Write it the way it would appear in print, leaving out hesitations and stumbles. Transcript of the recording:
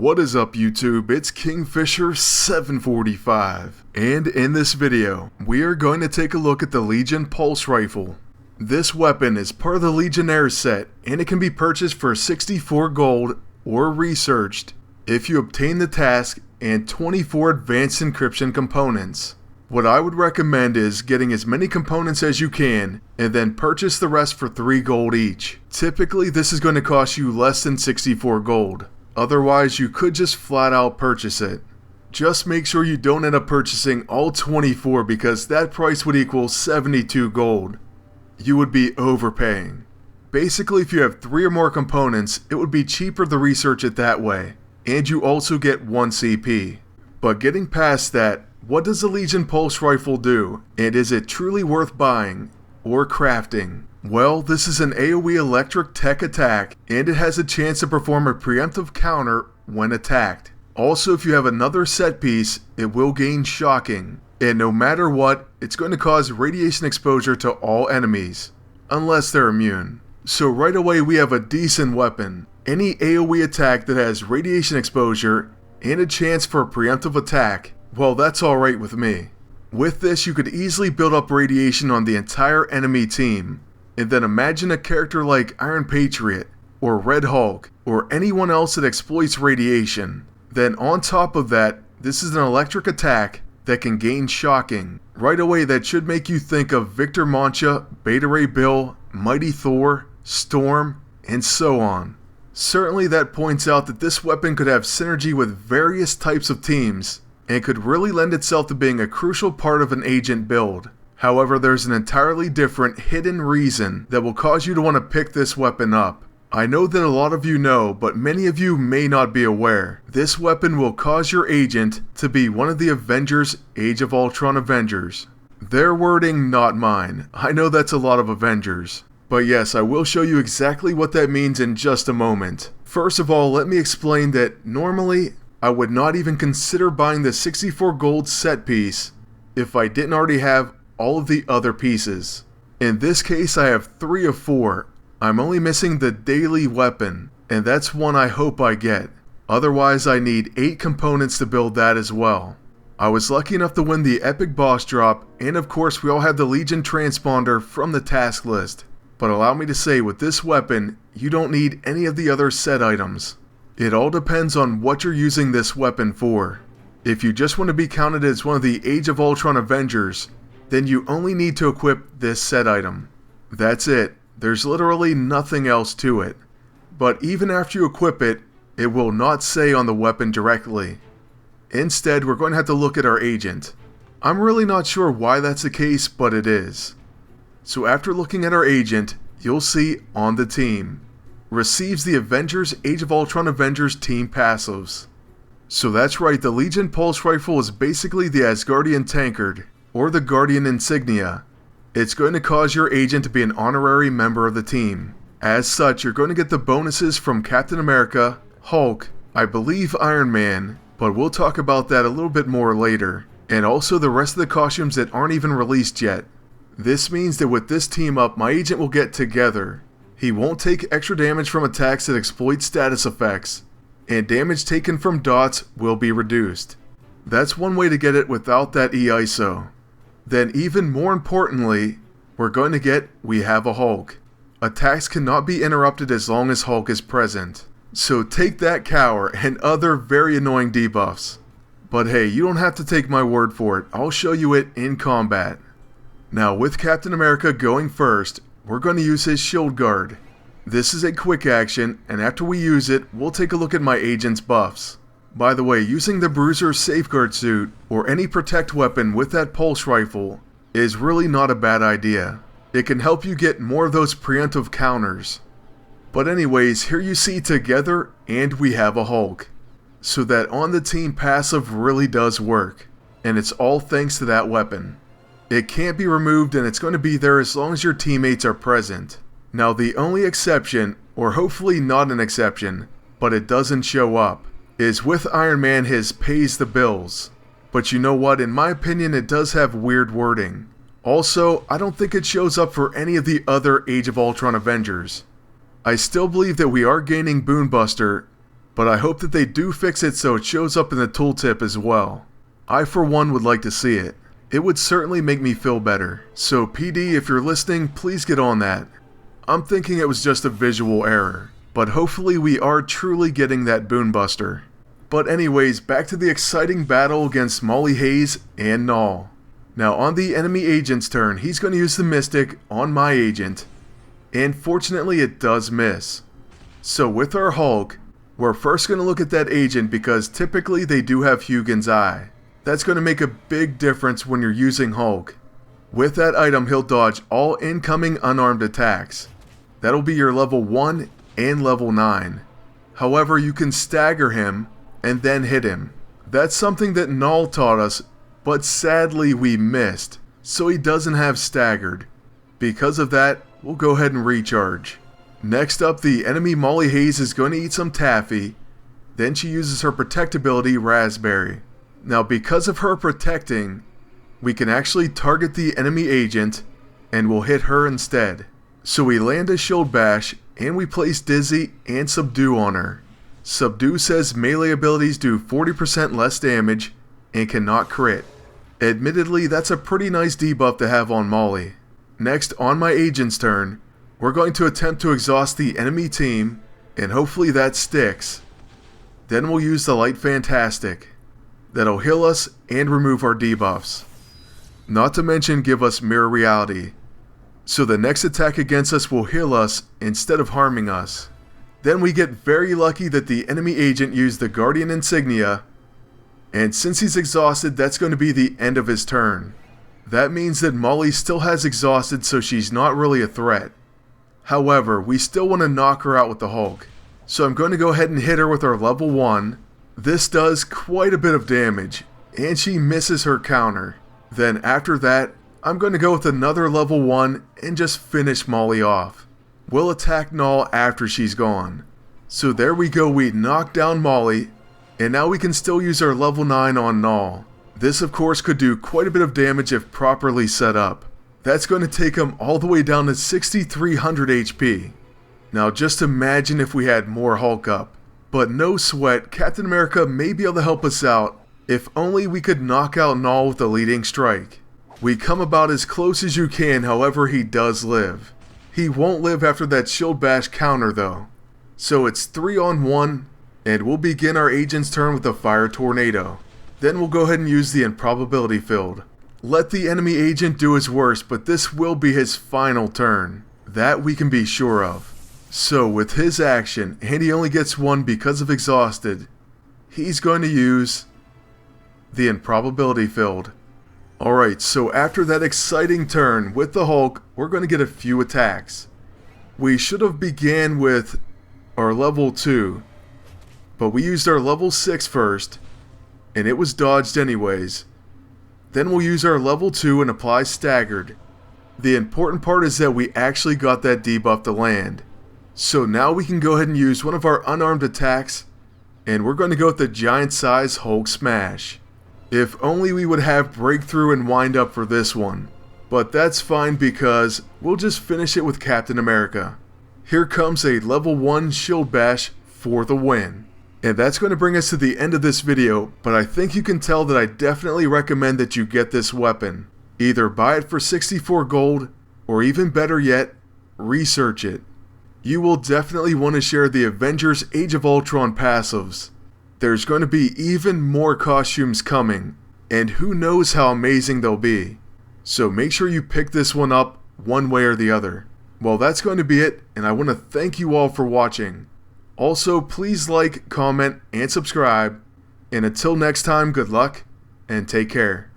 What is up YouTube, it's Kingfisher745, and in this video, we are going to take a look at the Legion Pulse Rifle. This weapon is part of the Legionnaire set, and it can be purchased for 64 gold or researched if you obtain the task and 24 advanced encryption components. What I would recommend is getting as many components as you can, and then purchase the rest for 3 gold each. Typically this is going to cost you less than 64 gold. Otherwise you could just flat out purchase it. Just make sure you don't end up purchasing all 24 because that price would equal 72 gold. You would be overpaying. Basically if you have 3 or more components, it would be cheaper to research it that way. And you also get 1 CP. But getting past that, what does the Legion Pulse Rifle do, and is it truly worth buying or crafting? Well, this is an AoE electric tech attack, and it has a chance to perform a preemptive counter when attacked. Also, if you have another set piece, it will gain shocking, and no matter what, it's going to cause radiation exposure to all enemies, unless they're immune. So right away we have a decent weapon. Any AoE attack that has radiation exposure and a chance for a preemptive attack, well, that's alright with me. With this, you could easily build up radiation on the entire enemy team. And then imagine a character like Iron Patriot, or Red Hulk, or anyone else that exploits radiation. Then on top of that, this is an electric attack that can gain shocking. Right away that should make you think of Victor Mancha, Beta Ray Bill, Mighty Thor, Storm, and so on. Certainly that points out that this weapon could have synergy with various types of teams, and could really lend itself to being a crucial part of an agent build. However, there's an entirely different hidden reason that will cause you to want to pick this weapon up. I know that a lot of you know, but many of you may not be aware. This weapon will cause your agent to be one of the Avengers Age of Ultron Avengers. Their wording, not mine. I know that's a lot of Avengers. But yes, I will show you exactly what that means in just a moment. First of all, let me explain that normally, I would not even consider buying the 64 gold set piece if I didn't already have all of the other pieces. In this case I have 3 of 4. I'm only missing the daily weapon, and that's one I hope I get. Otherwise I need 8 components to build that as well. I was lucky enough to win the epic boss drop, and of course we all have the Legion transponder from the task list. But allow me to say, with this weapon, you don't need any of the other set items. It all depends on what you're using this weapon for. If you just want to be counted as one of the Age of Ultron Avengers, then you only need to equip this set item. That's it. There's literally nothing else to it. But even after you equip it, it will not say on the weapon directly. Instead, we're going to have to look at our agent. I'm really not sure why that's the case, but it is. So after looking at our agent, you'll see on the team. Receives the Avengers Age of Ultron Avengers team passives. So that's right, the Legion Pulse Rifle is basically the Asgardian Tankard, or the Guardian Insignia. It's going to cause your agent to be an honorary member of the team. As such, you're going to get the bonuses from Captain America, Hulk, I believe Iron Man, but we'll talk about that a little bit more later, and also the rest of the costumes that aren't even released yet. This means that with this team up, my agent will get Together. He won't take extra damage from attacks that exploit status effects, and damage taken from dots will be reduced. That's one way to get it without that EISO. Then even more importantly, we're going to get We Have a Hulk. Attacks cannot be interrupted as long as Hulk is present. So take that, Cower, and other very annoying debuffs. But hey, you don't have to take my word for it, I'll show you it in combat. Now with Captain America going first, we're going to use his shield guard. This is a quick action, and after we use it, we'll take a look at my agent's buffs. By the way, using the Bruiser Safeguard Suit, or any protect weapon with that pulse rifle, is really not a bad idea. It can help you get more of those preemptive counters. But anyways, here you see Together and We Have a Hulk. So that on the team passive really does work, and it's all thanks to that weapon. It can't be removed, and it's going to be there as long as your teammates are present. Now the only exception, or hopefully not an exception, but it doesn't show up, is with Iron Man his pays the bills. But you know what, in my opinion it does have weird wording. Also, I don't think it shows up for any of the other Age of Ultron Avengers. I still believe that we are gaining Boonbuster, but I hope that they do fix it so it shows up in the tooltip as well. I for one would like to see it. It would certainly make me feel better. So PD, if you're listening, please get on that. I'm thinking it was just a visual error, but hopefully we are truly getting that Boonbuster. But anyways, back to the exciting battle against Molly Hayes and Null. Now on the enemy agent's turn, he's going to use the Mystic on my agent, and fortunately it does miss. So with our Hulk, we're first going to look at that agent because typically they do have Hugin's Eye. That's going to make a big difference when you're using Hulk. With that item, he'll dodge all incoming unarmed attacks. That'll be your level 1 and level 9. However, you can stagger him and then hit him. That's something that Null taught us, but sadly we missed, so he doesn't have staggered. Because of that, we'll go ahead and recharge. Next up, the enemy Molly Hayes is going to eat some taffy, then she uses her protect ability, Raspberry. Now because of her protecting, we can actually target the enemy agent and we'll hit her instead. So we land a shield bash and we place Dizzy and Subdue on her. Subdue says melee abilities do 40% less damage and cannot crit. Admittedly, that's a pretty nice debuff to have on Molly. Next, on my agent's turn, we're going to attempt to exhaust the enemy team, and hopefully that sticks. Then we'll use the Light Fantastic. That'll heal us and remove our debuffs. Not to mention give us Mirror Reality. So the next attack against us will heal us instead of harming us. Then we get very lucky that the enemy agent used the Guardian Insignia, and since he's exhausted, that's going to be the end of his turn. That means that Molly still has exhausted, so she's not really a threat. However, we still want to knock her out with the Hulk. So I'm going to go ahead and hit her with our level 1. This does quite a bit of damage, and she misses her counter. Then after that, I'm going to go with another level 1 and just finish Molly off. We'll attack Null after she's gone. So there we go, we knocked down Molly, and now we can still use our level 9 on Null. This of course could do quite a bit of damage if properly set up. That's going to take him all the way down to 6,300 HP. Now just imagine if we had more Hulk up. But no sweat, Captain America may be able to help us out if only we could knock out Null with a leading strike. We come about as close as you can, however he does live. He won't live after that shield bash counter though. So it's 3-on-1, and we'll begin our agent's turn with a Fire Tornado. Then we'll go ahead and use the Improbability Field. Let the enemy agent do his worst, but this will be his final turn. That we can be sure of. So with his action, and he only gets one because of exhausted, he's going to use the Improbability Field. Alright, so after that exciting turn with the Hulk, we're going to get a few attacks. We should have began with our level 2, but we used our level 6 first, and it was dodged anyways. Then we'll use our level 2 and apply Staggered. The important part is that we actually got that debuff to land. So now we can go ahead and use one of our unarmed attacks, and we're going to go with the giant size Hulk Smash. If only we would have Breakthrough and Wind Up for this one. But that's fine because we'll just finish it with Captain America. Here comes a level 1 Shield Bash for the win. And that's going to bring us to the end of this video, but I think you can tell that I definitely recommend that you get this weapon. Either buy it for 64 gold, or even better yet, research it. You will definitely want to share the Avengers Age of Ultron passives. There's going to be even more costumes coming, and who knows how amazing they'll be. So make sure you pick this one up one way or the other. Well, that's going to be it, and I want to thank you all for watching. Also, please like, comment, and subscribe. And until next time, good luck, and take care.